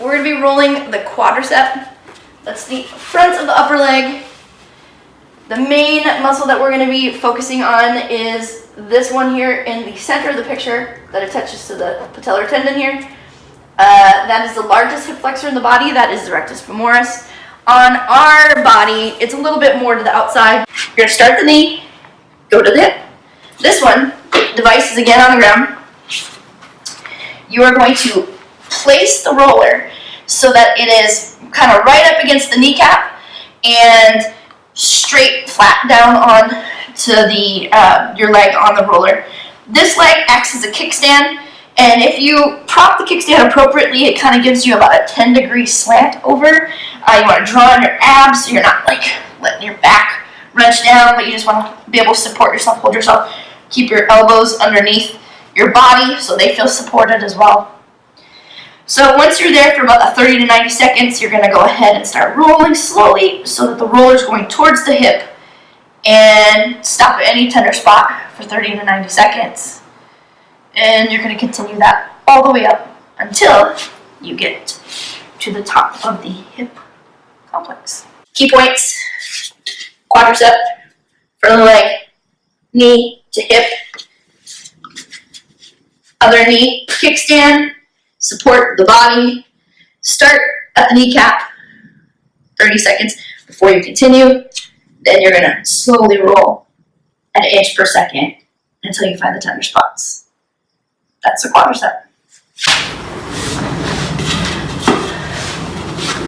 we're going to be rolling the quadriceps. That's the front of the upper leg. The main muscle that we're going to be focusing on is this one here in the center of the picture that attaches to the patellar tendon here. That is the largest hip flexor in the body. That is the rectus femoris. On our body, it's a little bit more to the outside. You're going to start the knee, go to the hip. This one, device is again on the ground. You are going to place the roller so that it is kind of right up against the kneecap and straight flat down on to the your leg on the roller. This leg acts as a kickstand, and if you prop the kickstand appropriately, it kind of gives you about a 10-degree slant over. You want to draw on your abs so you're not like letting your back wrench down, but you just want to be able to support yourself, hold yourself, keep your elbows underneath your body so they feel supported as well. So once you're there for about 30 to 90 seconds, you're going to go ahead and start rolling slowly so that the roller is going towards the hip, and stop at any tender spot for 30 to 90 seconds. And you're going to continue that all the way up until you get to the top of the hip complex. Key points: quadricep, front of the leg, knee to hip, other knee, kickstand, support the body. Start at the kneecap, 30 seconds before you continue. Then you're going to slowly roll at 1 inch per second until you find the tender spots. That's the quadricep.